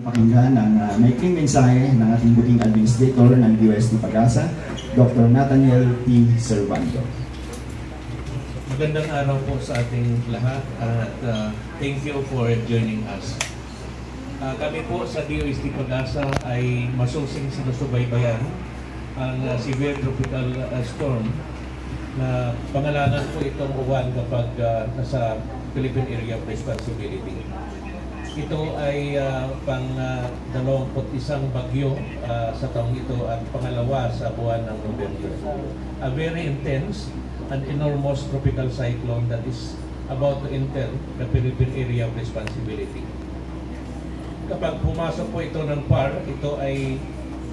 Pakinggan ang maikling mensahe ng ating buting administrator ng UST Pag-asa, Dr. Nathaniel P. Servando. Magandang araw po sa ating lahat at thank you for joining us. Kami po sa UST Pag-asa ay masusing sinusubaybayan ang severe tropical storm na pangalanan po itong uwan kapag nasa Philippine Area of Responsibility. Ito ay pang-21 bagyo sa taong ito at pangalawa sa buwan ng November. A very intense and enormous tropical cyclone that is about to enter the Philippine Area of Responsibility. Kapag pumasok po ito ng PAR, ito ay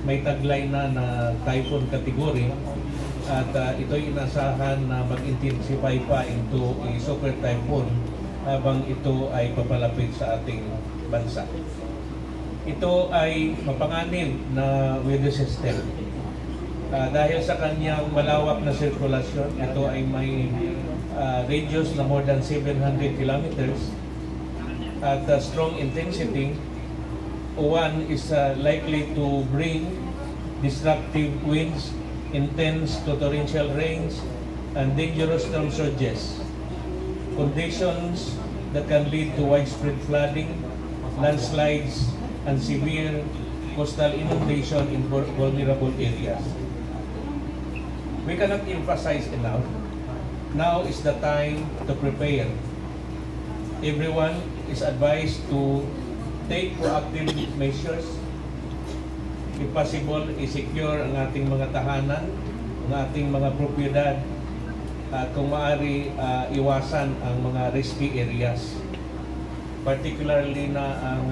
may taglay na typhoon category at ito'y inasahan na mag-intensify pa into a super typhoon habang ito ay papalapit sa ating bansa. Ito ay mapanganib na weather system. Dahil sa kanyang malawak na sirkulasyon, ito ay may radius na more than 700 kilometers at strong intensity. Uwan is likely to bring destructive winds, intense to torrential rains, and dangerous storm surges. Conditions that can lead to widespread flooding, landslides, and severe coastal inundation in vulnerable areas. We cannot emphasize enough, now is the time to prepare. Everyone is advised to take proactive measures. If possible, i-secure ang ating mga tahanan, ang ating mga propiedad, at kung maaari, iwasan ang mga risky areas. Particularly na ang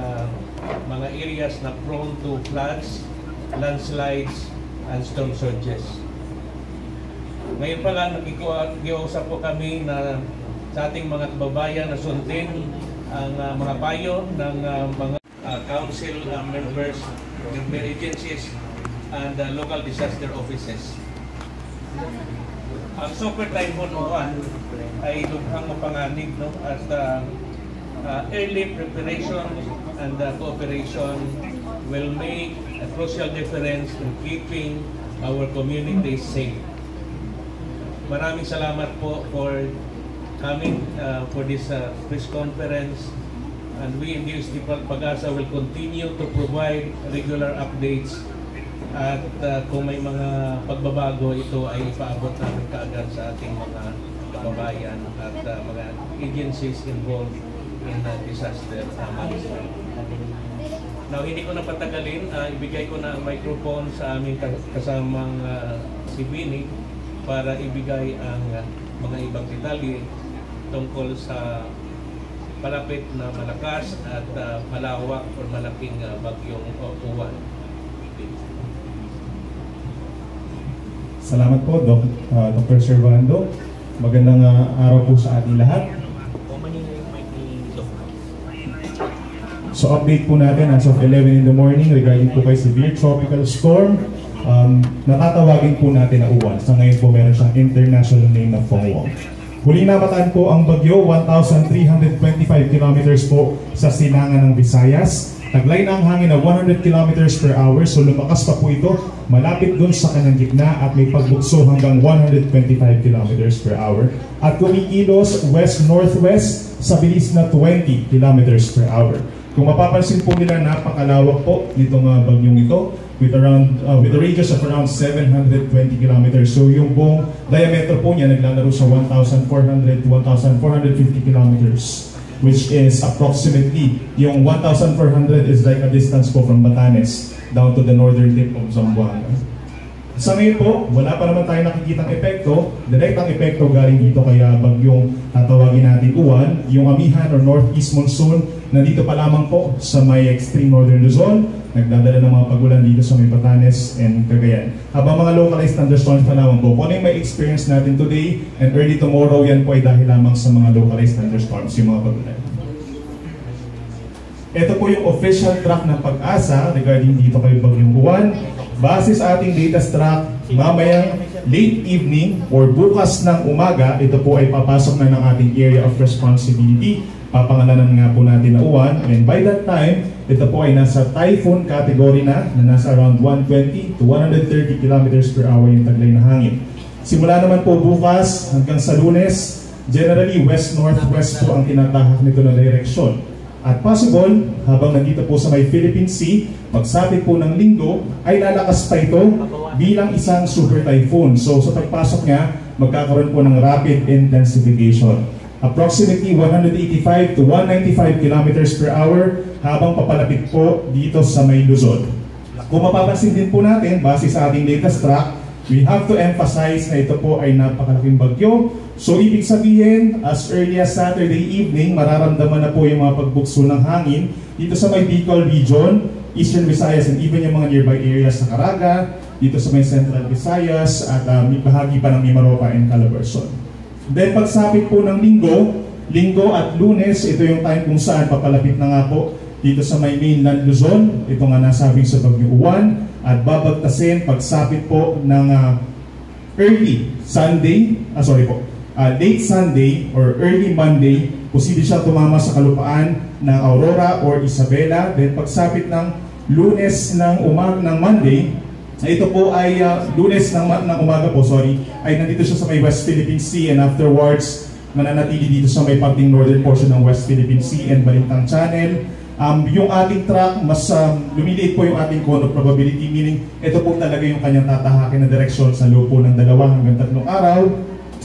mga areas na prone to floods, landslides, and storm surges. Ngayon pala, nakikiusap po kami na sa ating mga kababayan na sundin ang mga payo ng mga council members, government agencies, and local disaster offices. Ang Super Typhoon Uwan ay lubhang mapanganib, no? At early preparation and cooperation will make a crucial difference in keeping our communities safe. Maraming salamat po for coming for this press conference, and we in UST Pag-asa will continue to provide regular updates. At kung may mga pagbabago, ito ay ipaabot namin kaagad sa ating mga kababayan at mga agencies involved in disaster management. Now, hindi ko na patagalin, ibigay ko na ang microphone sa aming kasamang si Vinny para ibigay ang mga ibang detalye tungkol sa palapit na malakas at malawak o malaking bagyong uwan. Salamat po, Dr. Servando. Magandang araw po sa ating lahat. So update po natin as of 11 in the morning regarding po kay severe tropical storm. Natatawagin po natin na uwan. Sa ngayon po meron siyang international name na Fongwong. Huli nabataan po ang bagyo, 1,325 kilometers po sa silangan ng Visayas. Taglay na ang hangin na 100 kilometers per hour, so lumakas pa po ito, malapit dun sa kanyang gitna at may pagbukso hanggang 125 kilometers per hour. At kumikilos west-northwest sa bilis na 20 kilometers per hour. Kung mapapansin po nila, napakalawak po nitong bagyong ito with a radius of around 720 kilometers. So yung buong diameter po niya naglalaro sa 1,400 to 1,450 kilometers. Which is approximately, yung 1,400 is like a distance po from Batanes down to the northern tip of Zamboanga. Sa ngayon po, wala pa naman tayo nakikitang epekto. Direct ang epekto galing dito kaya bagyong tatawagin natin uwan, yung amihan or northeast monsoon, nandito pa lamang po sa may extreme northern Luzon, nagdadala ng mga pagulan dito sa may Batanes and Cagayan. Habang mga localized thunderstorms pa lamang po, kung ano yung may experience natin today and early tomorrow, yan po ay dahil lamang sa mga localized thunderstorms, yung mga pagulan. Ito po yung official track ng Pag-asa regarding dito kay bagyong uwan. Base sa ating latest track, mamayang late evening or bukas ng umaga, ito po ay papasok na ng ating area of responsibility papangalanan nga po natin na uwan. And by that time, ito po ay nasa typhoon category na nasa around 120 to 130 kilometers per hour yung taglay na hangin. Simula naman po bukas hanggang sa Lunes, generally west-northwest po ang tinatahak nito na direksyon. At possible, habang nandito po sa may Philippine Sea, pagsapit po ng Linggo, ay lalakas pa ito bilang isang super typhoon. So sa pagpasok niya, magkakaroon po ng rapid intensification. Approximately 185 to 195 kilometers per hour habang papalapit po dito sa may Luzon. Kung mapapansin din po natin, base sa ating latest track, we have to emphasize na ito po ay napakalaking bagyo. So ibig sabihin, as early as Saturday evening, mararamdaman na po yung mga pagbukso ng hangin dito sa may Bicol region, Eastern Visayas, and even yung mga nearby areas sa Caraga, dito sa may Central Visayas, at may bahagi pa ng Mimaropa and Calabarzon. Then pagsapit po ng Linggo at Lunes, ito yung time kung saan papalapit na nga po dito sa may mainland Luzon, ito nga nasabing sa Bagyo Uwan, at babagtasin pagsapit po ng late Sunday or early Monday, posible siya tumama sa kalupaan ng Aurora or Isabela. Then pagsapit ng Lunes ng Monday, ito po ay Lunes ng umaga po, ay nandito siya sa may West Philippine Sea, and afterwards mananatili dito sa may parting northern portion ng West Philippine Sea and Balintang Channel. Yung ating track, mas lumiliit po yung ating cone of probability, meaning ito po talaga yung kanyang tatahakin na direksyon sa loob po ng 2 hanggang 3 araw.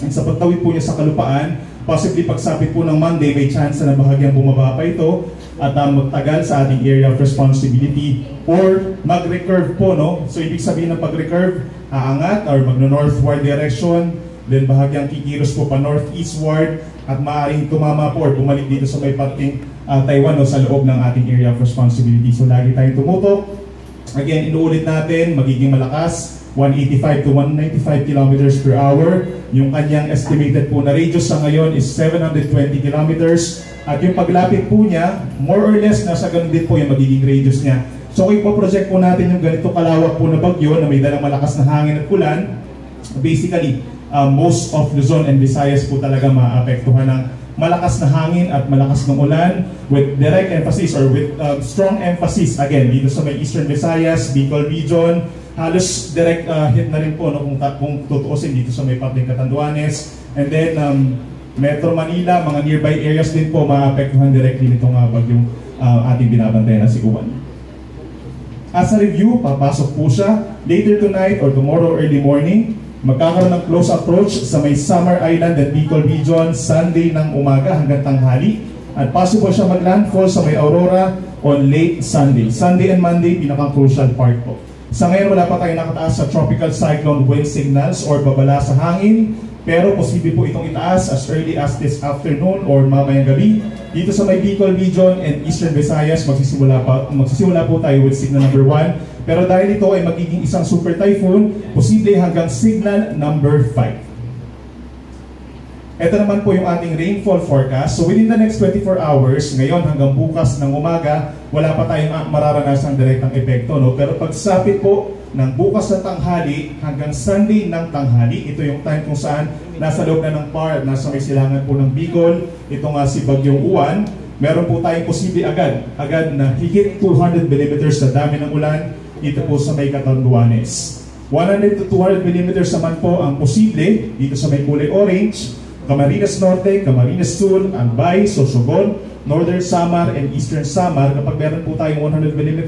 And sa pagtawid po niya sa kalupaan, possibly pagsapit po ng Monday, may chance na bahagyang bumaba pa ito at magtagal sa ating area of responsibility or mag-recurve po, no? So ibig sabihin ng pag-recurve, aangat or magno-northward direction, then bahagyang kikilos po pa northeastward at maaaring tumama po or bumalik dito sa may parting Taiwan o sa loob ng ating area of responsibility. So lagi tayong tumutok. Again, inuulit natin, magiging malakas, 185 to 195 kilometers per hour. Yung kanyang estimated po na radius sa ngayon is 720 kilometers. At yung paglapit po niya, more or less, nasa ganun din po yung magiging radius niya. So kung ipoproject po natin yung ganito kalawak po na bagyo na may dalang malakas na hangin at ulan, basically, most of Luzon and Visayas po talaga maapektuhan ng malakas na hangin at malakas ng ulan with direct emphasis or with strong emphasis again dito sa may Eastern Visayas, Bicol region, halos direct hit na rin po, no, kung tutuusin dito sa may parting Catanduanes, and then Metro Manila, mga nearby areas din po maapektuhan directly nitong bagyong ating binabantayan na si Uwan. As a review, papasok po siya later tonight or tomorrow early morning. Magkakaroon ng close approach sa may Samar Island at Bicol region Sunday ng umaga hanggang tanghali, at possible siya mag-landfall sa may Aurora on late Sunday. Sunday and Monday, pinaka-crucial part po. Sa ngayon, wala pa tayong nakataas sa tropical cyclone wind signals or babala sa hangin, pero posible po itong itaas as early as this afternoon or mamayang gabi. Dito sa may Bicol region and Eastern Visayas, magsisimula po tayo with signal number 1. Pero dahil ito ay magiging isang super typhoon, posible hanggang signal number 5. Ito naman po yung ating rainfall forecast. So within the next 24 hours, ngayon hanggang bukas ng umaga, wala pa tayong mararanasang direktang epekto, no? Pero pagsapit po ng bukas ng tanghali hanggang Sunday ng tanghali, ito yung time kung saan nasa loob na ng PAR, nasa may silangan po ng Bicol, ito nga si Bagyong Uwan, meron po tayong posible agad na higit 200 mm na dami ng ulan dito po sa may Catanduanes. 100 to 200 mm naman po ang posible dito sa may kulay orange, Camarines Norte, Camarines Sur, Albay, Sorsogon, Northern Samar, and Eastern Samar. Kapag meron po tayong 100 mm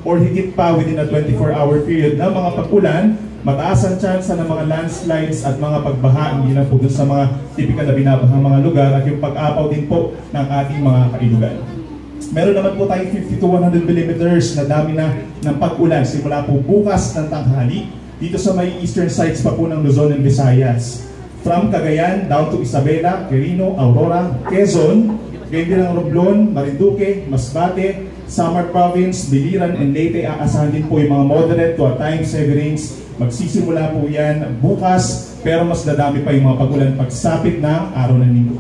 or higit pa within a 24-hour period na mga pag-ulan, mataas ang chance ng mga landslides at mga pagbaha, hindi na po dun sa mga typical na binabahang mga lugar, at yung pag-apaw din po ng ating mga kailugan. Meron naman po tayong 50 to 100 mm na dami na ng pag-ulan simula po bukas ng tanghali dito sa may eastern sides pa po ng Luzon and Visayas. From Cagayan down to Isabela, Quirino, Aurora, Quezon, gayon din ang Romblon, Marinduque, Masbate, Samar Province, Biliran, and Leyte. Aasahan din po yung mga moderate to at times heavy rains. Magsisimula po yan bukas, pero mas dadami pa yung mga pag-ulan pagsapit ng araw ng linggo.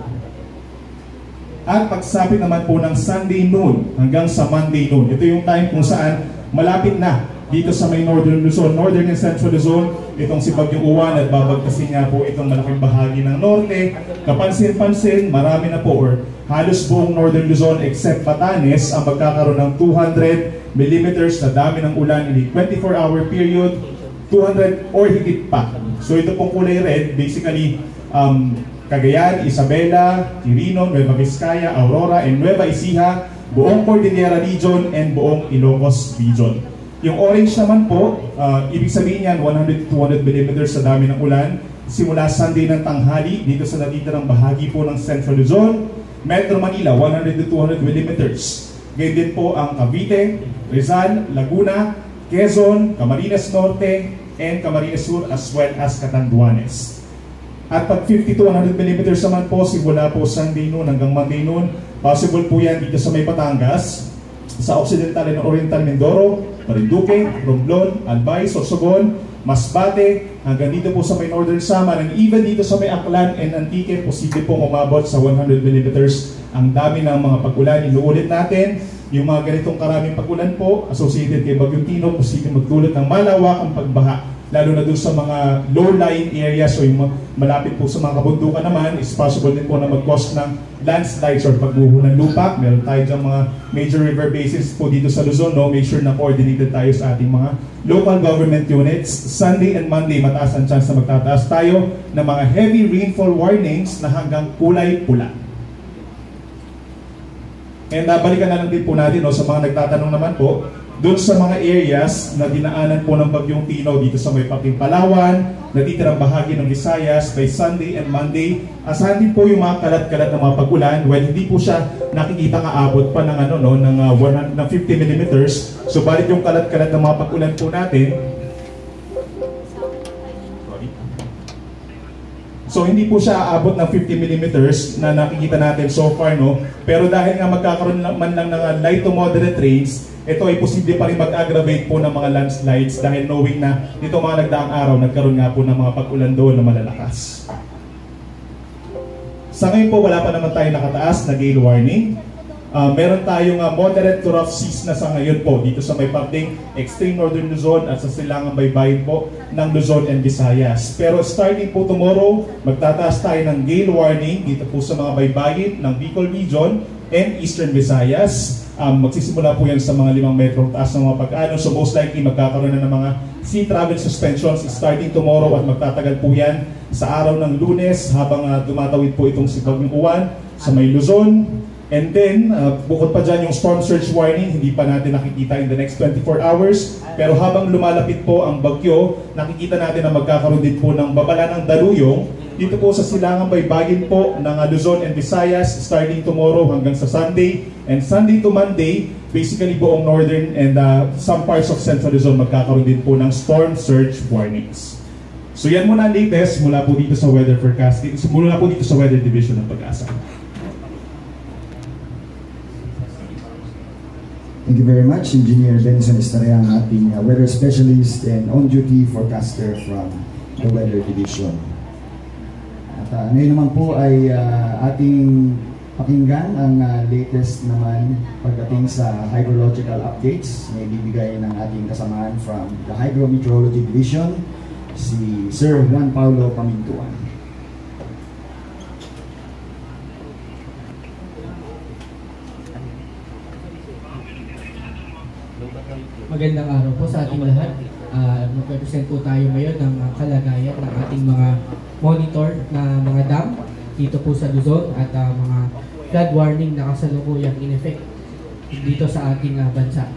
At pagsapit naman po ng Sunday noon hanggang sa Monday noon. Ito yung time kung saan malapit na dito sa may Northern Luzon, Northern and Central Luzon, itong si Bagyong Uwan at babagtasin nga po itong malaking bahagi ng norte. Kapansin-pansin, marami na po or halos buong Northern Luzon except Batanes ang magkakaroon ng 200 millimeters na dami ng ulan in a 24-hour period, 200 or higit pa. So ito pong kulay red, basically Cagayan, Isabela, Quirino, Nueva Vizcaya, Aurora, and Nueva Ecija, buong Cordillera Region, and buong Ilocos Region. Yung orange naman po, ibig sabihin yan 100 to 200 millimeters sa dami ng ulan simula Sunday ng tanghali dito sa natitirang bahagi po ng Central Luzon. Metro Manila, 100 to 200 millimeters. Ganyan din po ang Cavite, Rizal, Laguna, Quezon, Camarines Norte, and Camarines Sur, as well as Catanduanes. At pag 50 to 100 millimeters naman po, simula po Sunday noon hanggang Monday noon, possible po yan dito sa may Batangas, sa Occidental and Oriental Mindoro, Marinduque, Romblon, Albay, Sorsogon, Masbate, hanggang dito po sa may Northern Samar, and even dito sa may Aklan and Antique, posible po umabot sa 100 millimeters. Ang dami ng mga pag-ulan. Inuulit natin, yung mga ganitong karaming pag-ulan po, associated kay Bagyong Tino, posible magdulot ng malawakang pagbaha, lalo na dun sa mga low-lying areas o yung malapit po sa mga kabundukan naman, is possible din po na mag-cause ng landslides or pagguho ng lupa. Meron tayo dyan mga major river basins po dito sa Luzon, no? Make sure na coordinated tayo sa ating mga local government units. Sunday and Monday, mataas ang chance na magtataas tayo ng mga heavy rainfall warnings na hanggang kulay pula. And balikan na lang din po natin, no, sa mga nagtatanong naman po, doon sa mga areas na dinaanan po ng Bagyong Tino dito sa may Pating Palawan, natitirang bahagi ng Visayas by Sunday and Monday, asahan din po yung mga kalat-kalat ng mga pag-ulan. Well, hindi po siya nakikita kaabot pa ng, ng 50 millimeters. So, balik yung kalat-kalat ng mga pag-ulan po natin. So, hindi po siya aabot ng 50 millimeters na nakikita natin so far, no? Pero dahil nga magkakaroon man lang ng light to moderate rains, ito ay posible pa rin mag-aggravate po ng mga landslides dahil knowing na dito mga nagdaang araw, nagkaroon nga po ng mga pag-ulan doon na malalakas. Sa ngayon po, wala pa naman tayo nakataas na gale warning. Meron tayong moderate to rough seas na sa ngayon po dito sa may parting extreme northern Luzon at sa silangang baybayin po ng Luzon and Visayas. Pero starting po tomorrow, magtataas tayo ng gale warning dito po sa mga baybayin ng Bicol Region and Eastern Visayas. Magsisimula po yan sa mga 5 metrong taas ng mga pag-ano. So most likely magkakaroon na ng mga sea travel suspensions starting tomorrow at magtatagal po yan sa araw ng Lunes habang dumatawid po itong si Bagyong Uwan sa may Luzon. And then, bukod pa dyan yung storm surge warning, hindi pa natin nakikita in the next 24 hours. Pero habang lumalapit po ang bagyo, nakikita natin na magkakaroon din po ng babala ng daluyong dito po sa silangang baybayin po ng Luzon and Visayas starting tomorrow hanggang sa Sunday. And Sunday to Monday, basically buong northern and some parts of Central Luzon magkakaroon din po ng storm surge warnings. So yan muna ang latest mula po dito sa weather forecasting, mula po dito sa Weather Division ng Pag-asa. Thank you very much, Engineer Benson Estrella, ang ating weather specialist and on-duty forecaster from the Weather Division. At ngayon naman po ay ating pakinggan ang latest naman pagdating sa hydrological updates na ibibigay ng ating kasamahan from the Hydrometeorology Division, si Sir Juan Paulo Pamintuan. Magandang araw po sa ating lahat. Mag-represent po tayo ngayon ng kalagayan ng ating mga monitor na mga dam dito po sa Luzon at mga flood warning na kasalukuyang in effect dito sa ating bansa.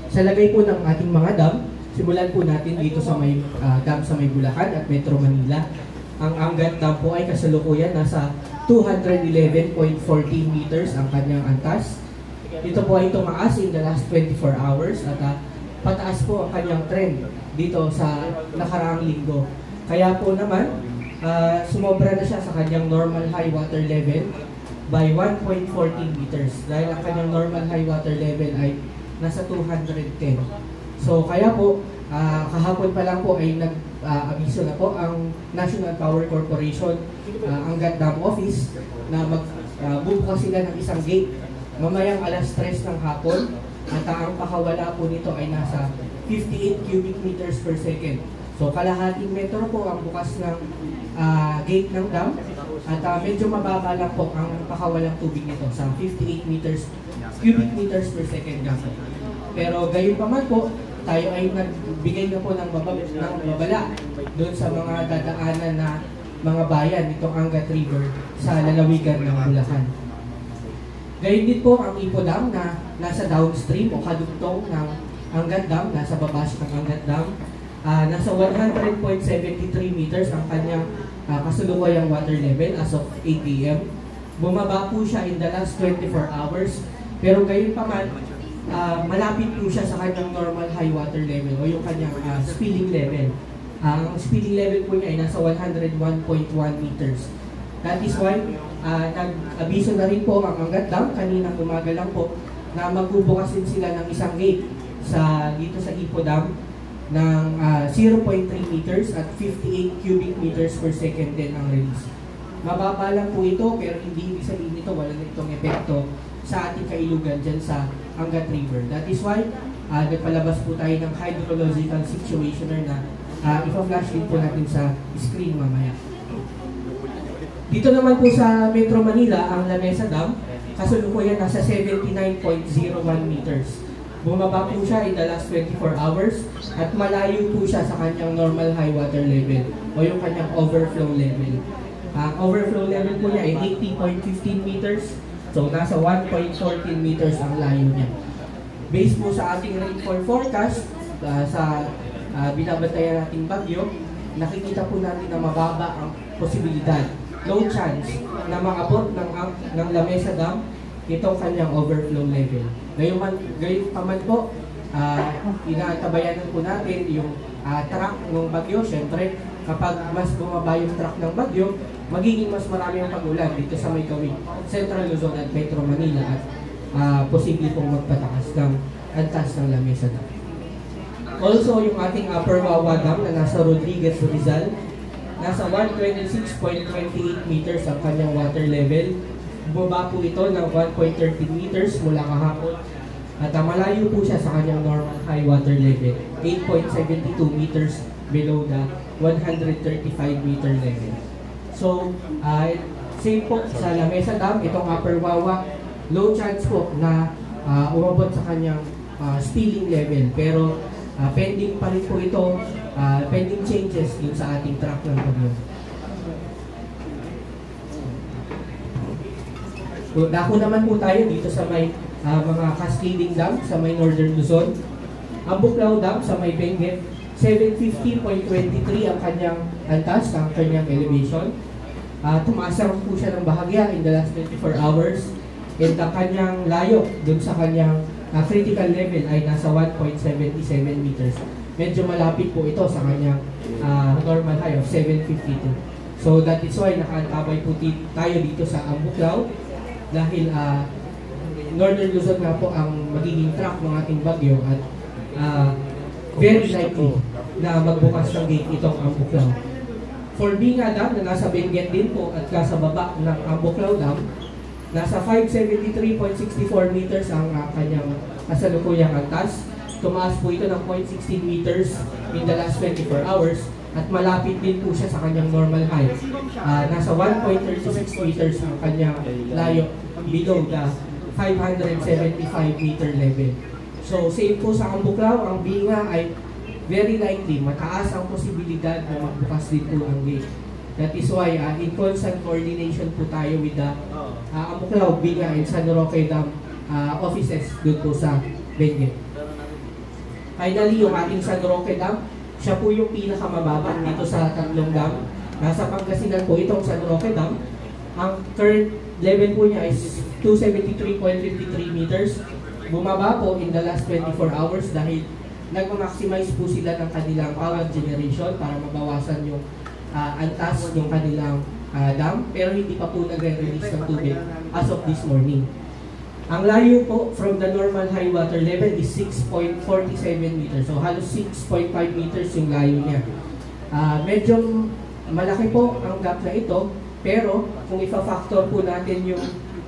Sa lagay po ng ating mga dam, simulan po natin dito sa may dam sa may Bulacan at Metro Manila. Ang Angat Dam po ay kasalukuyan nasa 211.14 meters ang kanyang antas. Dito po ay tumaas in the last 24 hours at pataas po ang kanyang trend dito sa nakaraang linggo. Kaya po naman, sumobra na siya sa kanyang normal high water level by 1.14 meters dahil ang kanyang normal high water level ay nasa 210. So kaya po, kahapon pa lang po ay nag-abiso na po ang National Power Corporation, Angat Dam Office, na magbubukas sila ng isang gate mamayang alas 3 ng hapon at ang pakawala po nito ay nasa 58 cubic meters per second. So kalahating metro po ang bukas ng gate ng dam at medyo mababa lang po ang pakawalang tubig nito sa 58 cubic meters per second lang po. Pero gayon pa man po, tayo ay nagbigay na po ng babala doon sa mga dadaanan na mga bayan nitong Angat River sa lalawigan ng Bulacan. Gayon din po ang Ipo Dam na nasa downstream o kadugtong ng Angat Dam, nasa baba ng Angat Dam. Nasa 100.73 meters ang kanyang kasalukuyang water level as of 8 AM. Bumaba po siya in the last 24 hours, pero gayon pa man, malapit po siya sa kanyang normal high water level o yung kanyang spilling level. Ang spilling level po niya ay nasa 101.1 meters. That is why, nag-abiso na rin po ang Angat Dam, kaninang umaga lang po, na magbubukas din sila ng isang gate dito sa Ipo Dam ng 0.3 meters at 58 cubic meters per second din ang release. Mababa lang po ito, pero hindi ibig sabihin nito wala na itong epekto sa ating kailugan dyan sa Angat River. That is why, nagpalabas po tayo ng hydrological situationer na ipa-flash din po natin sa screen mamaya. Dito naman po sa Metro Manila, ang Lamesa Dam, kasalukuyan nasa 79.01 meters. Bumaba po siya in the last 24 hours at malayo po siya sa kanyang normal high water level o yung kanyang overflow level. Ang overflow level po niya ay 80.15 meters, so nasa 1.14 meters ang layo niya. Based po sa ating rainfall forecast, sa binabantayan nating bagyo, nakikita po natin na mababa ang posibilidad, low chance, na maabot ng Lamesa Dam itong kanyang overflow level. Gayon pa man po, inatabayanan po natin yung track ng bagyo. Siyempre, kapag mas bumaba yung track ng bagyo, magiging mas marami ang pag-ulan dito sa may gawing Central Luzon at Metro Manila at posible pong magpatakas ng antas ng Lamesa Dam. Also, yung ating Upper Wawa Dam na nasa Rodriguez, Rizal, nasa 126.28 meters ang kanyang water level. Bumaba po ito ng 1.13 meters mula kahapon at malayo po siya sa kanyang normal high water level, 8.72 meters below the 135 meter level. So, same po sa Lamesa Dam, itong Upper Wawa, low chance po na umabot sa kanyang spilling level, pero pending pa rin po ito, pending changes dun sa ating track ng bagyo. Dako naman po tayo dito sa may mga cascading dam sa may Northern Luzon. Ang Buklao Dam sa may Benguet, 750.23 ang kanyang antas, ang kanyang elevation. Tumaas po siya ng bahagya in the last 24 hours. And ang kanyang layo dun sa kanyang critical level ay nasa 1.77 meters. Medyo malapit po ito sa kanyang normal high of 752. So that is why nakaantabay po tayo dito sa Buklao. Dahil Northern Luzon nga po ang magiging track ng ating bagyo at very likely na magbukas ng gate itong Buklao. For Binga Dam na nasa Benguet din po at nasa baba ng Buklao Dam, nasa 573.64 meters ang kanyang kasalukuyang antas. Tumaas po ito ng 0.16 meters in the last 24 hours at malapit din po siya sa kanyang normal height. Nasa 1.36 meters ang kanyang layo below the 575 meter level. So same po sa Buklao, ang Binga ay very likely mataas ang posibilidad na magbukas din po ang gate. That is why in constant coordination po tayo with the Buklao, Binga, and San Roque Dam offices doon po sa Benguet. Finally, yung ating San Roque Dam, siya po yung pinakamababa dito sa tatlong dam. Nasa Pangasinan po itong San Roque Dam. Ang current level po niya is 273.53 meters. Bumaba po in the last 24 hours dahil nag-maximize po sila ng kanilang power generation para mabawasan yung antas ng kanilang dam. Pero hindi pa po nagre-release ng tubig as of this morning. Ang layo po from the normal high water level is 6.47 meters. So halos 6.5 meters yung layo niya. Medyo malaki po ang gap na ito, pero kung ipa-factor po natin yung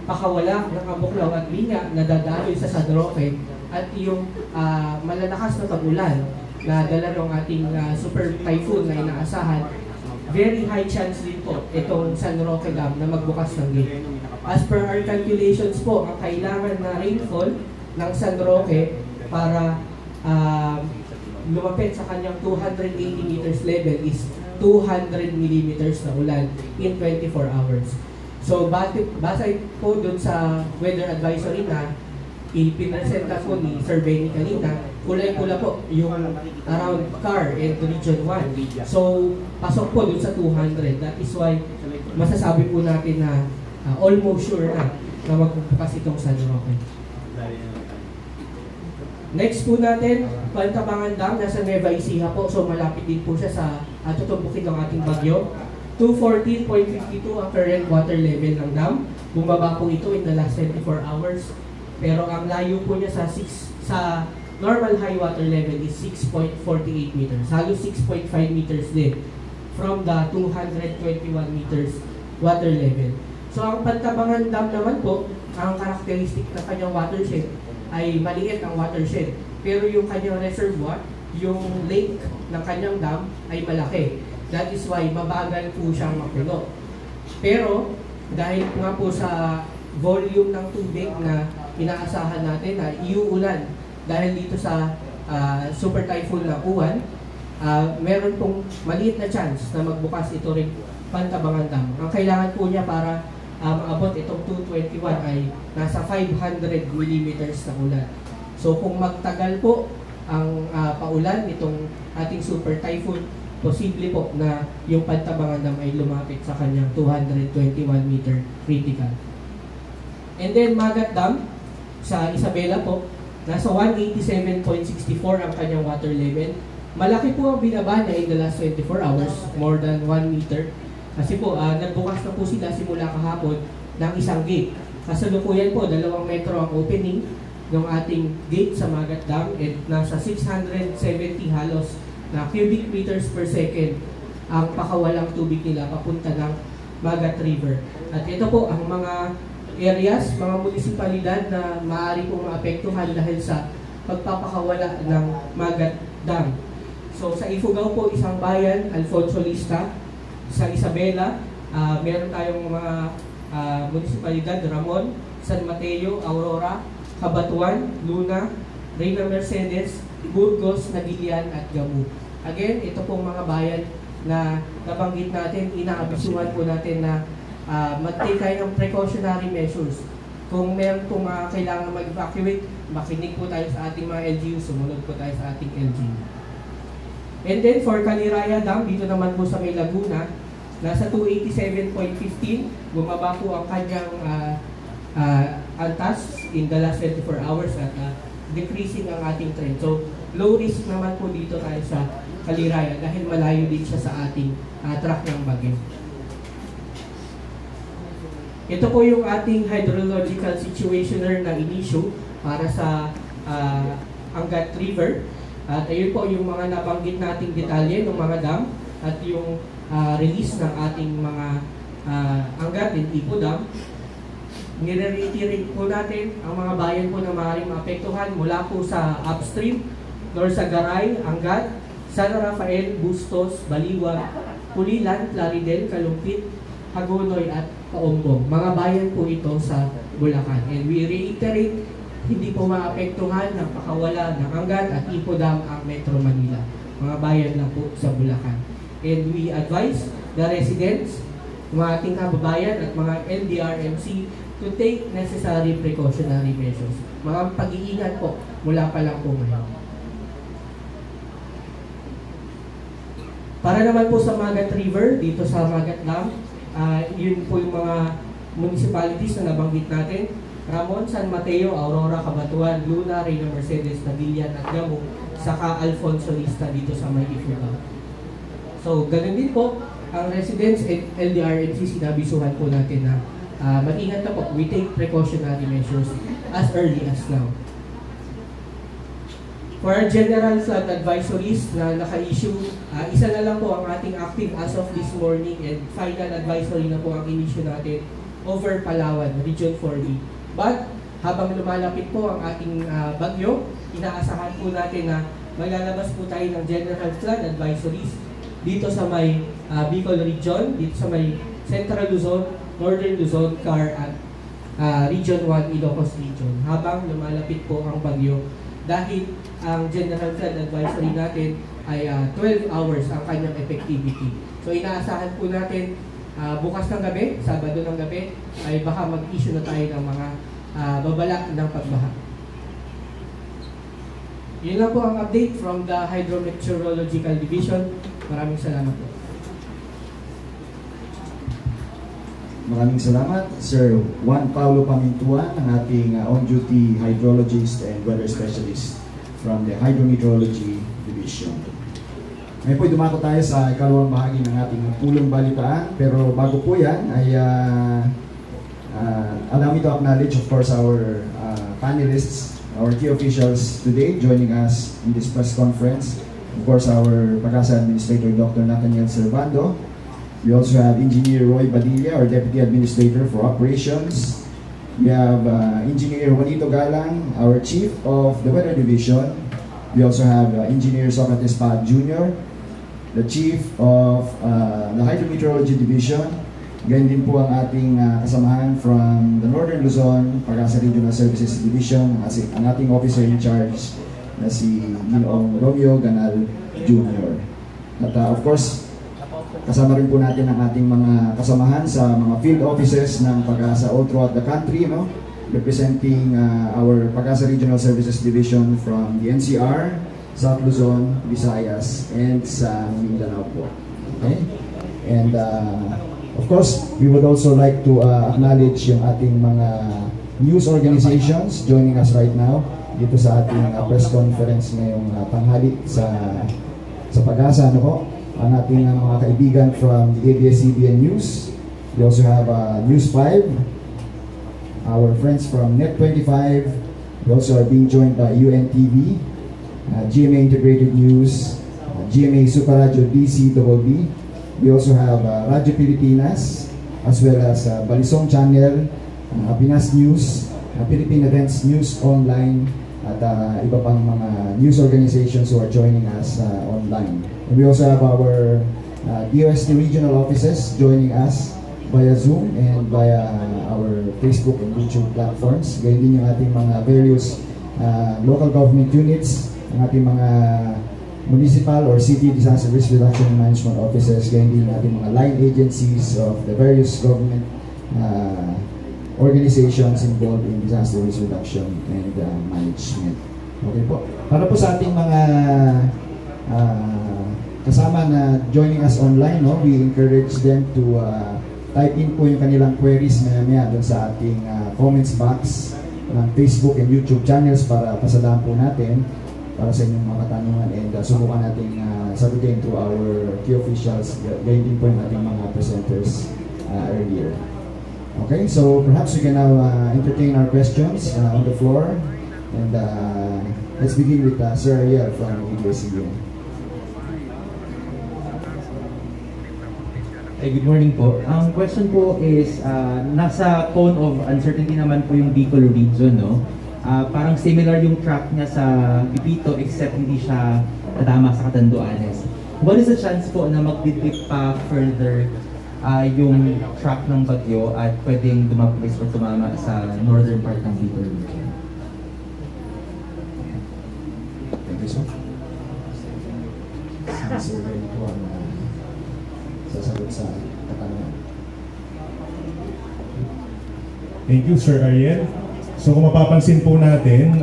pakawala ng Ambuklaw at Binga na dadaloy sa San Roque at yung malalakas na tag-ulan na dala ng ating super typhoon na inaasahan, very high chance din po itong San Roque Dam na magbukas ng gate. As per our calculations po, ang kailangan na rainfall ng San Roque para lumapit sa kanyang 280 meters level is 200 millimeters na ulan in 24 hours. So, base po dun sa weather advisory na ipinresenta po ni Sir Benny kanina, kulay-pula po yung around Car and Region 1. So, pasok po dun sa 200. That is why masasabi po natin na almost sure na magbubukas itong San Roque. Next po natin, Pantabangan Dam, nasa Nueva Ecija po. So, malapit din po siya sa tutumbukin ng ating bagyo. 214.52 ang current water level ng dam. Bumaba po ito in the last 24 hours. Pero ang layo po niya sa normal high water level is 6.48 meters. Halos 6.5 meters din from the 221 meters water level. So ang Pantabangan Dam naman po, ang characteristic ng kanyang watershed ay maliit ang watershed. Pero yung kanyang reservoir, yung lake ng kanyang dam ay malaki. That is why mabagal po siyang mapuno. Pero dahil nga po sa volume ng tubig na inaasahan natin na iuulan dahil dito sa super typhoon na Uwan, meron pong maliit na chance na magbukas ito rin Pantabangan Dam. Ang kailangan po niya para maabot itong 221 ay nasa 500 millimeters na ulan. So kung magtagal po ang paulan nitong ating super typhoon, posible po na yung Pantabangan Dam ay lumapit sa kanyang 221 meter critical. And then Magat Dam sa Isabela po, nasa 187.64 ang kanyang water level. Malaki po ang binaba niya in the last 24 hours, more than 1 meter. Kasi po, nagbukas na po sila simula kahapon ng isang gate. Kasalukuyan po, 2 metro ang opening ng ating gate sa Magat Dam at nasa 670 halos na cubic meters per second ang pakawalang tubig nila papunta ng Magat River. At ito po ang mga areas, mga munisipalidad na maaari pong maapektuhan dahil sa pagpapakawala ng Magat Dam. So sa Ifugao po, isang bayan, Alfonso Lista. Sa Isabela, meron tayong mga munisipalidad, Ramon, San Mateo, Aurora, Cabatuan, Luna, Reina Mercedes, Burgos, Nagilian at Gamu. Again, ito pong mga bayan na nabanggit natin, inaabisuhan po natin na mag-take tayo ng precautionary measures. Kung meron pong kailangan mag-evacuate, makinig po tayo sa ating mga LGU, sumunod po tayo sa ating LGU. And then for Caliraya Dam, dito naman po sa may Laguna, nasa 287.15, bumaba po ang kanyang antas in the last 24 hours at decreasing ang ating trend. So, low risk naman po dito tayo sa Caliraya dahil malayo din siya sa ating track ng bagyo. Ito po yung ating hydrological situationer na in-issue para sa Angat River. At ayun po yung mga nabanggit nating detalye ng mga dam at yung release ng ating mga Angat and Ipo Dam. Nire-reiterate po natin ang mga bayan po na maaaring maapektuhan mula po sa upstream, Norsagaray, Angat, San Rafael, Bustos, Baliwag, Pulilan, Plaridel, Kalumpit, Hagonoy at Paombong. Mga bayan po ito sa Bulacan. And we reiterate, hindi po maapektuhan ng pakawala ng Angat at Ipo Dam ang Metro Manila. Mga bayan lang po sa Bulacan. And we advise the residents, mga ating kababayan at mga LDRMC to take necessary precautionary measures. Mga pag-iingat po mula pa lang po ngayon. Para naman po sa Magat River, dito sa Magat Dam, yun po yung mga municipalities na nabanggit natin. Ramon, San Mateo, Aurora, Cabatuan, Luna, Reina Mercedes, Nabilian at Gamu, saka Alfonso Lista dito sa may Ifugao. So, ganun din po, ang residents at LDRMC, sinabisuhan po natin na mag-ingat na po. We take precautionary measures as early as now. For our general flood advisories na naka-issue, isa na lang po ang ating active as of this morning and final advisory na po ang in-issue natin over Palawan, Region 4B. But habang lumalapit po ang ating bagyo, inaasahan po natin na maglalabas po tayo ng General Flood Advisories dito sa may Bicol Region, dito sa may Central Luzon, Northern Luzon, CAR at Region 1, Ilocos Region. Habang lumalapit po ang bagyo, dahil ang General Flood Advisory natin ay 12 hours ang kanyang effectivity. So inaasahan po natin bukas ng gabi, Sabado ng gabi, ay baka mag-issue na tayo ng mga babala ng pagbaha. Yun lang po ang update from the Hydrometeorological Division. Maraming salamat po. Maraming salamat, Sir Juan Paulo Pamintuan, ang ating on-duty hydrologist and weather specialist from the Hydrometeorology Division. Ngayon po, dumako tayo sa ikalawang bahagi ng ating pulong balitaan. Pero bago po yan, ay allow me to acknowledge, of course, our panelists, our key officials today joining us in this press conference. Of course, our Pag-asa Administrator, Dr. Nathaniel Servando. We also have Engineer Roy Badilla, our Deputy Administrator for Operations. We have Engineer Juanito Galang, our Chief of the Weather Division. We also have Engineer Socrates Pad Jr., the Chief of the Hydrometeorology Division. Ganyan din po ang ating kasamahan from the Northern Luzon, Pag-asa Regional Services Division, ang ating officer in charge na si Ginoong Romeo Ganal Jr. At of course, kasama rin po natin ang ating mga kasamahan sa mga field offices ng Pag-asa all throughout the country, no? Representing our Pag-asa Regional Services Division from the NCR, South Luzon, Visayas, and sa Mindanao po. Okay? And of course, we would also like to acknowledge yung ating mga news organizations joining us right now dito sa ating press conference ngayong tanghali sa Pag-asa, ano po? Ang ating mga kaibigan from the ABS-CBN News. We also have News 5, our friends from Net25. We also are being joined by UNTV, GMA Integrated News, GMA Super Radio DCBB. We also have Radio Pilipinas, as well as Balisong Channel, Pinas News, Philippine Events News Online, at iba pang mga news organizations who are joining us online. And we also have our DOST regional offices joining us via Zoom and via our Facebook and YouTube platforms. Ganyan din yung ating mga various local government units, ang ating mga municipal or city disaster risk reduction and management offices, ganyan din yung ating mga line agencies of the various government organizations involved in disaster risk reduction and management. Okay po. Para po sa ating mga kasama na joining us online, no, we encourage them to type in po yung kanilang queries maya doon sa ating comments box ng Facebook and YouTube channels para pasadahan po natin para sa inyong mga katanungan, and subukan natin sagutin through our key officials, gayon din po yung ating mga presenters earlier. Okay, so perhaps we can now entertain our questions on the floor, and let's begin with Sir Ariel from ABS-CBN. Good morning po. Ang question po is, nasa cone of uncertainty naman po yung Bicol region, no? Parang similar yung track niya sa Pipito except hindi siya tatama sa Catanduanes. What is the chance po na mag-dip pa further yung track ng bagyo at pwedeng dumagpis o tumama sa northern part ng Bicol region? Thank you, sir. Sir Ray po ang sasagot sa katanungan. Thank you, Sir Ariel. So kung mapapansin po natin,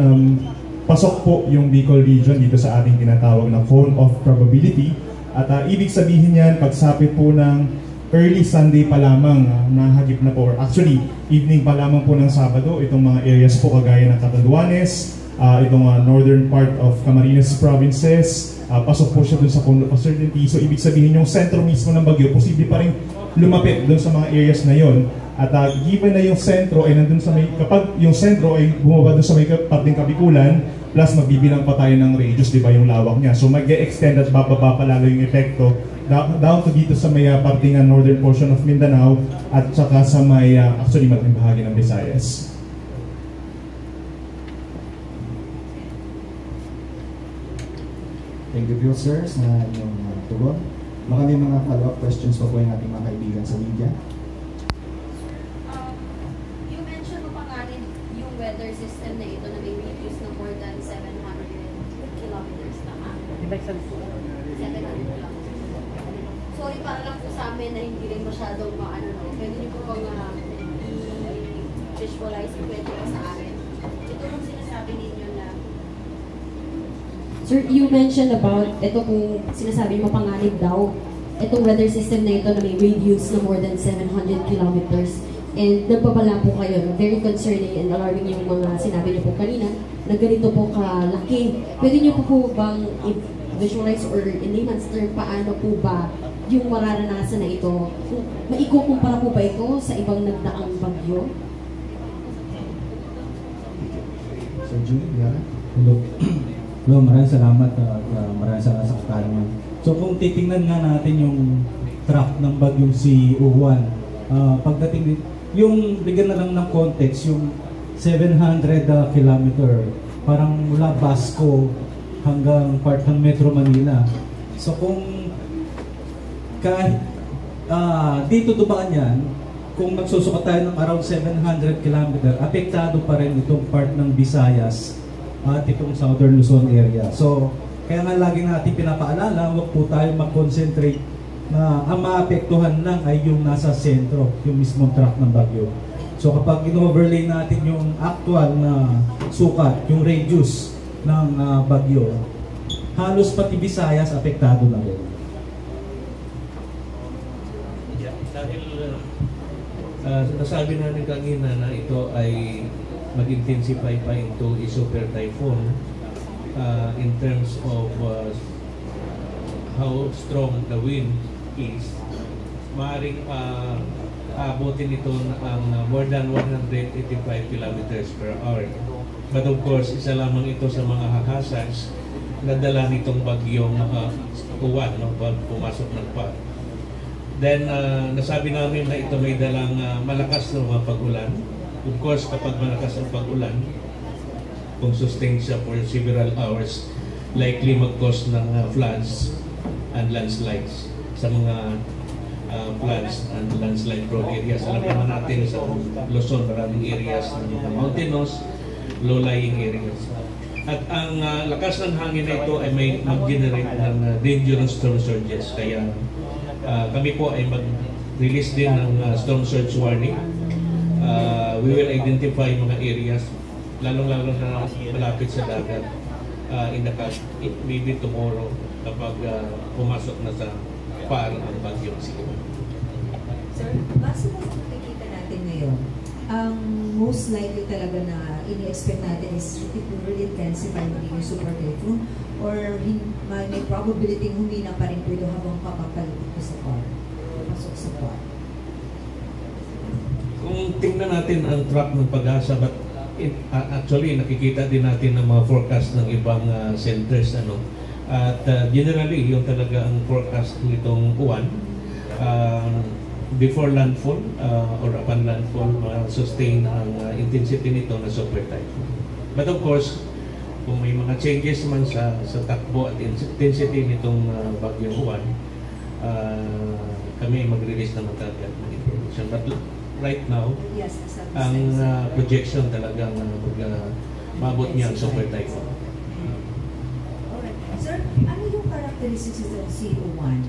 pasok po yung Bicol region dito sa ating tinatawag na cone of probability. At ibig sabihin yan, pagsapit po ng early Sunday pa lamang, nahagip na po, or actually, evening pa lamang po ng Sabado, itong mga areas po kagaya ng Catanduanes, itong northern part of Camarines provinces, pasok po siya dun sa cone of uncertainty. So ibig sabihin yung sentro mismo ng bagyo, posible pa rin lumapit dun sa mga areas na yon. At given na yung sentro ay nandun sa may, kapag yung sentro ay bumaba dun sa may parting Kabikulan, plus magbibilang pa tayo ng radius, di ba, yung lawak niya. So mag-extend at bababa pa lalo yung epekto down to dito sa may parting northern portion of Mindanao at saka sa may actually malaking bahagi ng Visayas. Thank you, Bill, sir, sa inyong tugon. Baka may mga follow-up questions pa po yung ating mga kaibigan sa media. You mentioned mo pa nga rin yung weather system na ito na may radius na more than 700 kilometers na ha? 700 kilometers. Sorry, para lang po sa amin na hindi rin masyadong maano, no? Pwede niyo po bang i-visualize yung pwede po sa amin? Ito yung sinasabi ninyo na Sir, you mentioned about ito kung sinasabi mo panganib daw, itong weather system na ito na may radius na more than 700 kilometers. And nagpapala po kayo, very concerning and alarming yung mga sinabi niyo po kanina, na ganito po kalaki. Pwede niyo po bang i-visualize or in layman's term, paano po ba yung mararanasan na ito? Maikukumpara po ba ito sa ibang nagdaang bagyo? Sir Julie, Yara? Hello. Hello, maraming salamat sa katanungan. So kung titingnan nga natin yung track ng bagyong si Uwan, pagdating din, yung bigyan na lang ng context, yung 700 kilometer, parang mula Basco hanggang part ng Metro Manila. So kung kahit dito dumaan yan, kung nagsusukat tayo ng around 700 kilometer, apektado pa rin itong part ng Visayas at itong Southern Luzon area. So, kaya nga lagi natin pinapaalala, huwag po tayo mag-concentrate na ang maapektuhan lang ay yung nasa sentro, yung mismong track ng bagyo. So, kapag in-overlay natin yung actual na sukat, yung radius ng bagyo, halos pati Visayas apektado na rin. Yeah, dahil nasabi namin kanina na ito ay mag-intensify pa into a super typhoon in terms of how strong the wind is. Maaaring abutin ito ang more than 185 kilometers per hour. But of course, isa lamang ito sa mga hazards na dala nitong bagyong Uwan, no, pag pumasok ng PAG. Then, nasabi namin na ito may dalang malakas na mga pag-ulan. Of course, kapag malakas ang pag-ulan, kung sustained siya for several hours, likely mag-cause ng floods and landslides sa mga floods and landslide prone areas. Alam naman natin sa Luzon, maraming areas ng mga mountainous, low-lying areas. At ang lakas ng hangin na ito ay may mag-generate ng dangerous storm surges. Kaya kami po ay mag-release din ng storm surge warning. We will identify mga areas, lalong-lalo na malapit sa dagat, in the past, maybe tomorrow, kapag pumasok na sa PAR ang bagyong Uwan. Sir, base po sa nakikita natin ngayon, ang most likely talaga na ini-expect natin is it will intensify magiging super typhoon or may probability humina pa rin po ito habang papapalitin ko sa PAR, pasok sa PAR. Kung tingnan natin ang track ng Pag-asa, but actually nakikita din natin ang mga forecast ng ibang centers, ano. At generally, yung talaga ang forecast nitong Uwan, before landfall or upon landfall, sustain ang intensity nito na super typhoon. But of course, kung may mga changes man sa takbo at intensity nitong bagyong Uwan, kami mag-release na magkagad ng information. But right now, yes, ang projection talagang maabot niya ang super typhoon. Alright. Sir, ano yung characteristics ng CO1?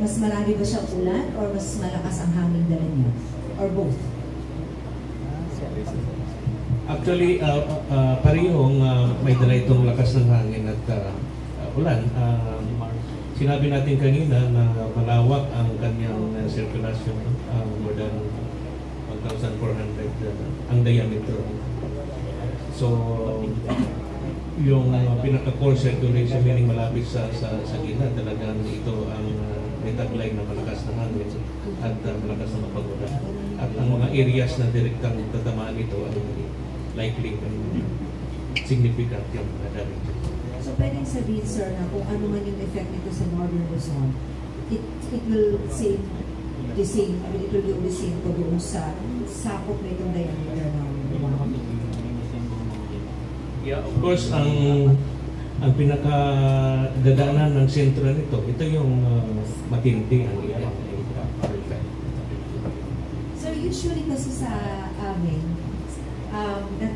Mas marami ba siyang ulan or mas malakas ang hangin dala niya? Or both? Actually, parehong may dala itong lakas ng hangin at ulan. Sinabi natin kanina na malawak ang kanyang circulation, more than 1,400 ang diameter. So, yung pinaka-core circulation, meaning malapit sa gitna, talagang ito ang may taglay na malakas na hangin. at malakas na mapagulan. At ang mga areas na direktang tatamaan ito ay likely significant yung damage. So pwedeng sabihin, sir, na kung ano man yung effect nito sa Northern Luzon, it will same the same, I mean, it will do the same po doon sa sakop na itong diameter ng Yeah, of course, ang pinakadadaanan ng sentro nito, ito yung matindi ang effect. So usually kasi sa amin,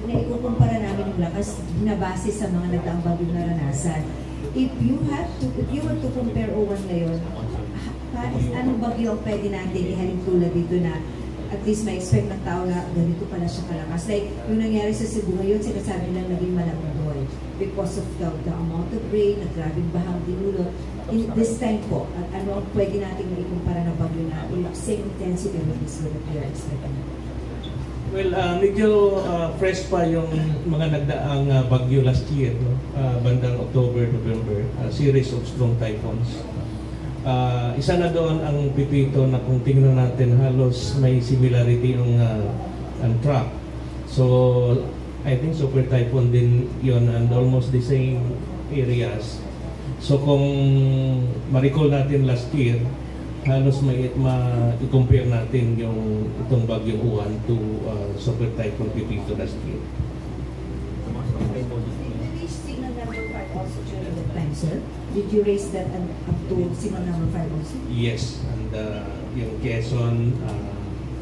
naikukumpara namin yung lakas na base sa mga nagdaang bagyong naranasan. If you were to compare O1 ngayon, anong bagyo ang pwede natin ihalin tulad dito na at least may expect ng tao na ganito pala siya kalakas. Like, yung nangyari sa Cebu ngayon, sinasabi lang naging Malamboy because of the amount of rain, na grabing bahang dinulot. In this time po, at ano ang pwede natin maikumpara ng bagyo na same intensity with this that we are expecting? Well, medyo fresh pa yung mga nagdaang bagyo last year, no? Bandang October, November, series of strong typhoons. Isa na doon ang Pipito na kung tingnan natin halos may similarity yung track. So, I think super typhoon din yun and almost the same areas. So, kung ma-recall natin last year, halos may i-compare natin yung itong bagyong Uwan to super typhoon Pipito last year. Sir, did you raise that up to signal number 5 also? Yes, and yung Quezon,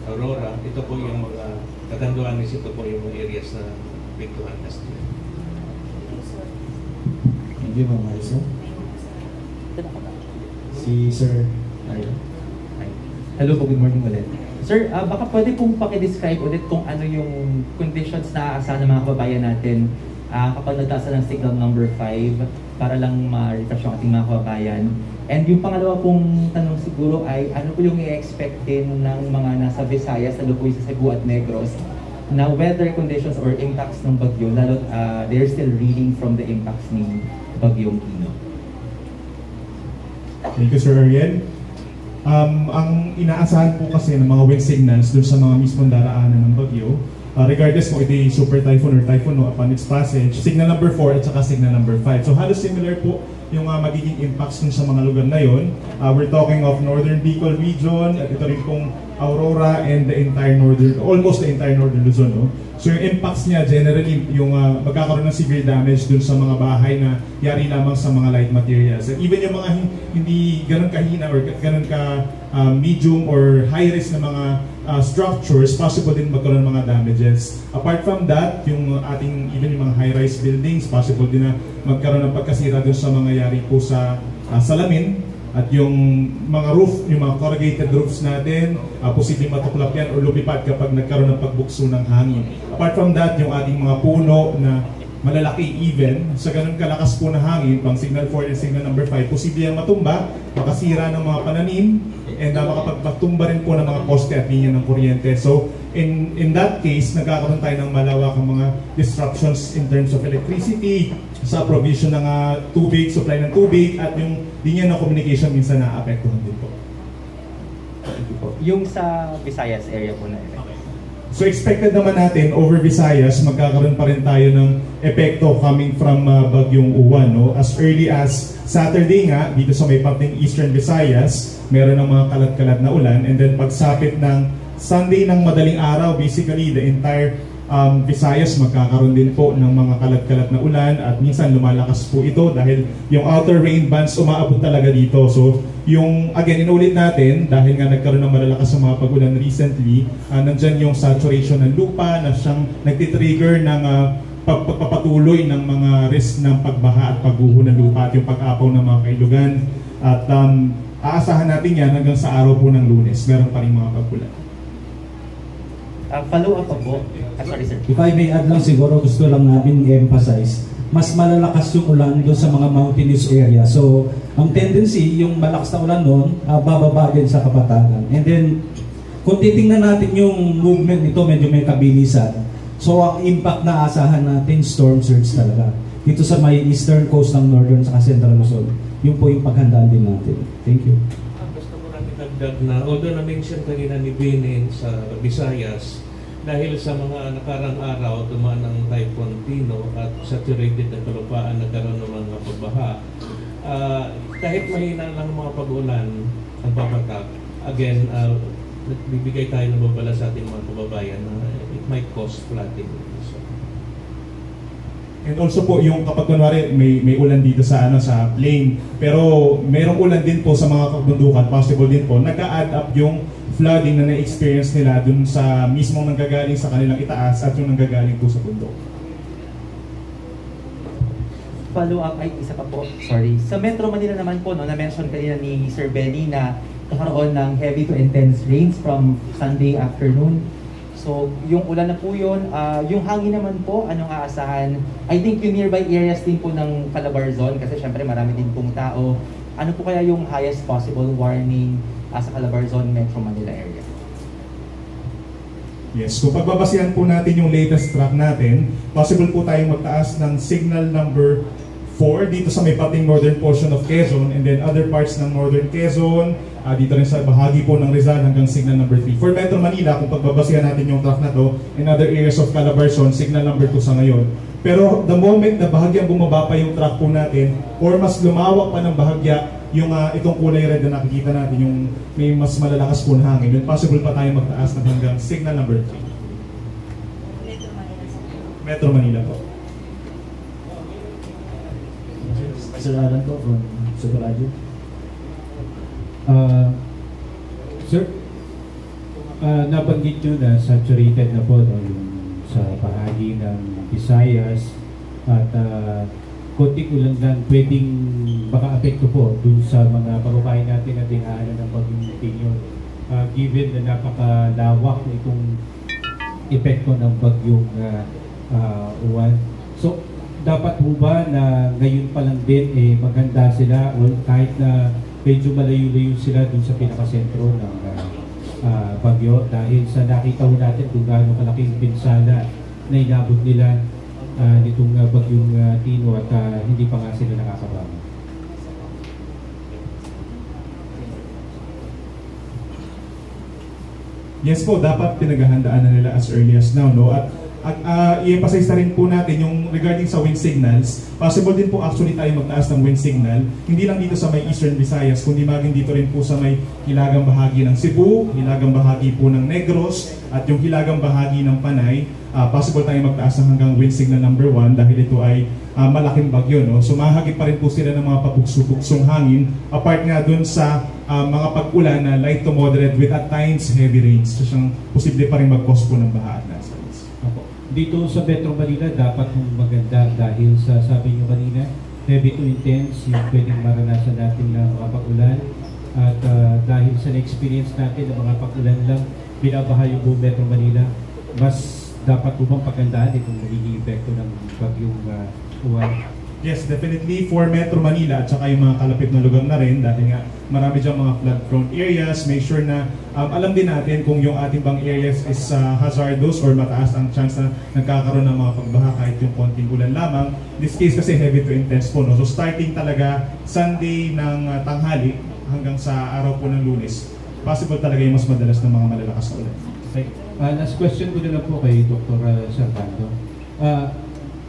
Aurora, ito po yung mga Catanduanes, ito po yung mga areas na pintuhan last year. Thank you, Ma'am Marisa. Si Sir Arlo. Hello po, good morning ulit. Sir, baka pwede pong pakidescribe ulit kung ano yung conditions na aasahan ng mga kababayan natin kapag nagtaas ng signal number 5 para lang ma-refresh yung ating mga kababayan. And yung pangalawa pong tanong siguro ay ano po yung i-expect din ng mga nasa Visayas, lalo po sa Cebu at Negros na weather conditions or impacts ng bagyo, lalo they're still reeling from the impacts ni Bagyong Ino. Thank you, Sir Ariel. Ang inaasahan po kasi ng mga wind signals dun sa mga mismong daraanan ng bagyo, regardless kung ito super typhoon or typhoon upon its passage, signal number 4 at saka signal number 5. So halos similar po yung magiging impacts dun sa mga lugar na yun. We're talking of Northern Bicol region, at ito rin pong Aurora and the entire almost the entire Northern Luzon. No? So yung impacts niya generally, yung magkakaroon ng severe damage dun sa mga bahay na yari lamang sa mga light materials. And even yung mga hindi ganun kahina or ganun ka medium or high risk na mga structures, possible din magkaroon ng mga damages. Apart from that, yung even yung mga high-rise buildings, possible din na magkaroon ng pagkasira dun sa mga yari po sa salamin. At yung mga roof, yung mga corrugated roofs natin, posibleng matuklap yan o lumipad kapag nagkaroon ng pagbukso ng hangin. Apart from that, yung ating mga puno na malalaki even, sa ganun kalakas po na hangin, pang signal 4 and signal number 5, posible yung matumba, makasira ng mga pananim, and makapagpatumba rin po ng mga poste at linya ng kuryente. So, in that case, nagkakaroon tayo ng malawakang mga disruptions in terms of electricity, sa provision ng tubig, supply ng tubig, at yung linya ng communication minsan na-apektuhan din po. Yung sa Visayas area po na effect. So expected naman natin over Visayas, magkakaroon pa rin tayo ng epekto coming from Bagyong Uwan. No? As early as Saturday nga, dito sa may parting Eastern Visayas, meron ng mga kalat-kalat na ulan. And then pagsapit ng Sunday ng madaling araw, basically the entire Visayas magkakaroon din po ng mga kalat-kalat na ulan at minsan lumalakas po ito dahil yung outer rain bands umaabot talaga dito. So yung again inulit natin dahil nga nagkaroon ng malalakas na mga pag-ulan recently, nandyan yung saturation ng lupa na siyang nagtitrigger ng pagpapatuloy ng mga risk ng pagbaha at pagguho ng lupa at yung pag-apaw ng mga kailugan. At aasahan natin yan hanggang sa araw po ng Lunes, meron pa rin mga pag-ulan. Follow up po. Sorry sir. If I may add lang, siguro gusto lang namin i-emphasize, mas malalakas yung ulan doon sa mga mountainous area. So, ang tendency, yung malakas na ulan doon, bababa din sa kapatagan. And then, kung titingnan natin yung movement nito, medyo may kabilisan. So, ang impact na asahan natin, storm surge talaga. Dito sa may eastern coast ng Northern sa Central Luzon. Yun po yung paghandaan din natin. Thank you. Gusto ko lang idagdag na, although na-mention kanina ni Benin sa Visayas, dahil sa mga nakarang araw, dumaan ng Typhoon Tino at saturated na kalupaan, nagkaroon ng mga pagbaha. Kahit mahina lang mga pag-ulan ang papatak, again, bibigay tayo ng babala sa ating mga kababayan na it might cause flooding. So, and also po, yung kapag kunwari may ulan dito sa plain, pero mayroong ulan din po sa mga kabundukan, possible din po, nag-a-add up yung flooding na na-experience nila dun sa mismong nanggagaling sa kanilang itaas at yung nanggagaling po sa bundok. Follow up, ay isa pa po, sorry. Sa Metro Manila naman po, na-mention kanina ni Sir Benny na nakaroon ng heavy to intense rains from Sunday afternoon. So, yung ulan na po yun, yung hangin naman po, anong aasahan? I think yung nearby areas din po ng Calabarzon, kasi syempre marami din pong tao. Ano po kaya yung highest possible warning sa Calabarzon, Metro Manila area? Yes, kung pagbabasihan po natin yung latest track natin, possible po tayong magtaas ng signal number 4 dito sa may pating northern portion of Quezon, and then other parts ng northern Quezon, dito rin sa bahagi po ng Rizal hanggang signal number 3. For Metro Manila, kung pagbabasihan natin yung track na to, in other areas of Calabarzon, signal number 2 sa ngayon. Pero the moment na bahagyang bumaba pa yung track po natin, or mas lumawak pa ng bahagya, yung itong kulay red na nakikita natin, yung may mas malalakas po na hangin, then possible pa tayong magtaas ng hanggang signal number 3. Metro Manila po. Sir Alan po from Super Radio. Sir, nabanggit nyo na saturated na po yung sa bahagi ng Visayas at konting ulan lang pwedeng maka-apekto po dun sa mga kababayan natin na dinaanan ng bagyong Tinio. Given na napakalawak na itong epekto ng bagyong uwan. So, dapat po ba na ngayon pa lang din maganda sila o kahit na medyo malayo-layo sila dun sa pinakasentro ng bagyo dahil sa nakita ho natin kung gaano kalaking pinsala na inabot nila nitong bagyong Tino at hindi pa nga sila nakakabangon. Yes po, dapat pinaghahandaan na nila as early as now, no? At i-emphasize na rin po natin yung regarding sa wind signals. Possible din po actually tayo magtaas ng wind signal. Hindi lang dito sa may Eastern Visayas, kundi maging dito rin po sa may hilagang bahagi ng Cebu, hilagang bahagi po ng Negros, at yung hilagang bahagi ng Panay. Possible tayo magtaas ng hanggang wind signal number 1 dahil ito ay malaking bagyo, no? So mahagip pa rin po sila ng mga pabugso-bugsong hangin, apart nga dun sa mga pag-ulan na light to moderate with at times heavy rains. So siyang posible pa rin mag-cause po ng baha at landslides. Dito sa Metro Manila, dapat maganda dahil sa sabi nyo kanina, heavy to intense, yung pwedeng maranasan natin na mga pag-ulan. At dahil sa na-experience natin na mga pag-ulan lang, binabaha yung buong Metro Manila, mas dapat po bang pagandaan itong magiging epekto ng bagyong uwan? Yes, definitely for Metro Manila at saka yung mga kalapit na lugar na rin dahil nga marami dyan mga flood-prone areas. Make sure na alam din natin kung yung ating bang areas is hazardous or mataas ang chance na nagkakaroon ng mga pagbaha kahit yung konting ulan lamang. In this case kasi heavy to intense po, no? So starting talaga Sunday ng tanghali hanggang sa araw po ng Lunes, possible talaga yung mas madalas ng mga malalakas na ulan. Okay. Last question ko na lang po kay Dr. Servando.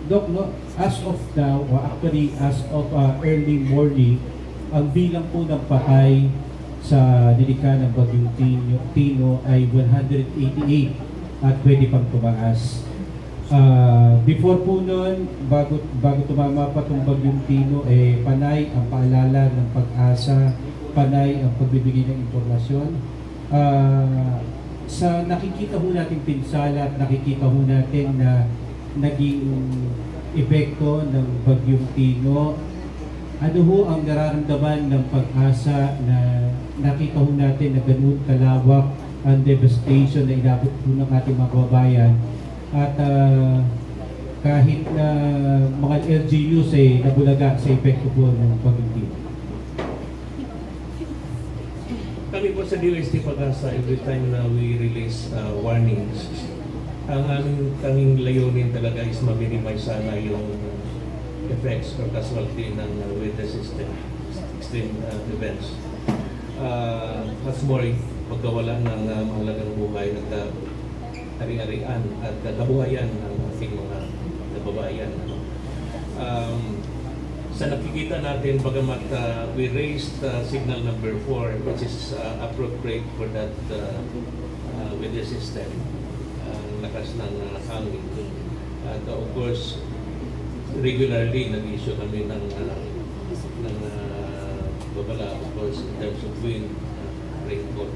Doc, no, as of now, actually as of early morning, ang bilang po ng patay sa nilika ng bagyong Tino ay 188 at pwede pang tumaas. Before po nun, bago tumama pa itong bagyong Tino, panay ang paalala ng pag-asa, panay ang pagbibigay ng impormasyon. Sa nakikita ho natin pinsala at nakikita ho natin na naging epekto ng bagyong Tino, ano ho ang nararamdaman ng pag-asa na nakita ho natin na ganun kalawak ang devastation na inabot po ng ating mga kababayan at kahit na mga LGUs nabulaga sa epekto po ng bagyong Tino? Kami po sa DOST Pag-asa, every time na we release warnings, ang aming layunin talaga is ma-minimize sana yung effects or casualty ng weather system, extreme events. Mas more pagkawala ng mahalagang buhay at ari-arian at kabuhayan ng ating mga kababayan. Sa nakikita natin, bagamat we raised signal number 4, which is appropriate for that weather system, lakas ng hangin. At of course, regularly nag-issue kami ng babala, of course, in terms of wind, rainfall.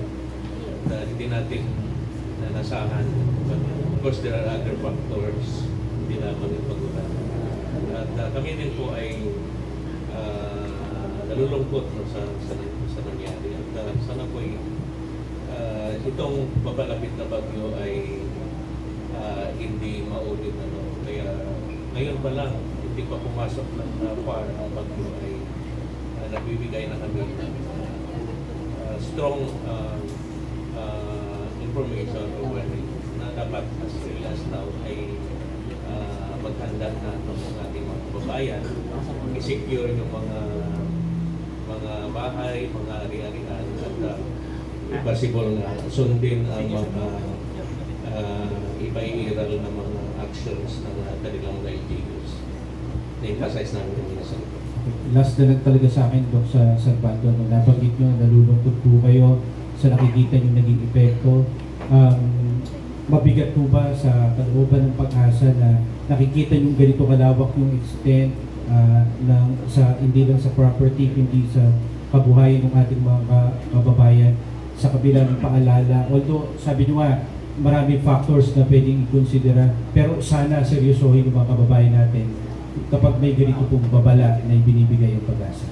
At hindi natin nasahan. But of course, there are other factors hindi lamang yung pag-ulan. At kami din po ay nalulungkot sa nangyari. At sana po itong papalapit na bagyo ay hindi maulit. Kaya ngayon pa lang, hindi pa pumasok ng par ang bagyo ay nagbibigay na kami ng strong information or warning na dapat as early as now ay maghanda na ng ating mga kababayan, i-secure yung mga bahay, mga ari-arian at possible na sundin ang mga iba-iiral na mga actions ng kanilang mga LGUs. Na-emphasize namin yung minsan. Last na lang talaga sa akin, Dok, sa San Bando, nabanggit nyo, nalulungkot po kayo sa nakikita nyo naging epekto. Mabigat po ba sa kalooban ng Pag-asa na nakikita nyo ganito kalawak yung extent hindi lang sa property, hindi sa kabuhayan ng ating mga kababayan sa kabila ng paalala. Although, sabi nyo nga, maraming factors na pwedeng i-considera, pero sana seryosohin ng mga kababayan natin kapag may ganito pong babala na ibinibigay yung Pag-asa.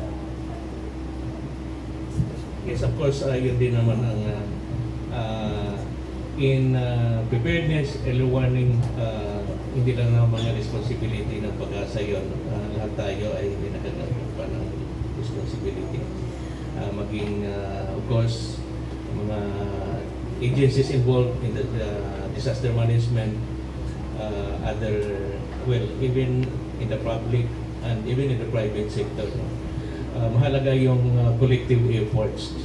Yes, of course, yun din naman ang in preparedness, early warning, hindi lang naman ang responsibility ng Pag-asa yun. Lahat tayo ay hindi nakagawin pa ng responsibility. Maging, of course, mga agencies involved in the disaster management, even in the public and even in the private sector. Mahalaga yung collective efforts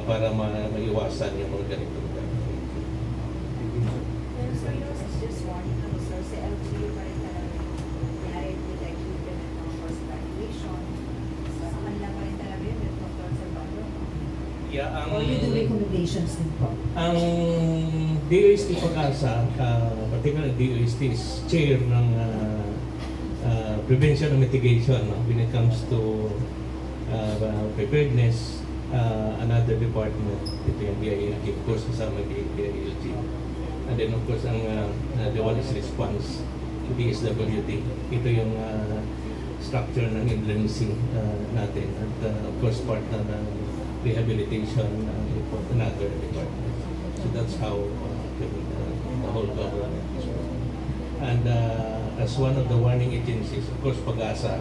para maiwasan yung mga ganitong So yun, just warning ako, sir, sa LGU pa rin talaga nangyari with the equipment ng mga course evaluation. Sa kanila pa rin talaga yun, with Dr. Salvador. Yeah, Or you do recommendations din po? Ang DOST Pag-asa, particularly DOST is chair ng prevention and mitigation when it comes to preparedness. Another department, ito yung DILG, of course kasama yung DILG. And then of course ang the one is response, DSWD. Ito yung structure ng emergency natin. At of course part na ng rehabilitation another department. So that's how the whole government is. And as one of the warning agencies, of course Pag-asa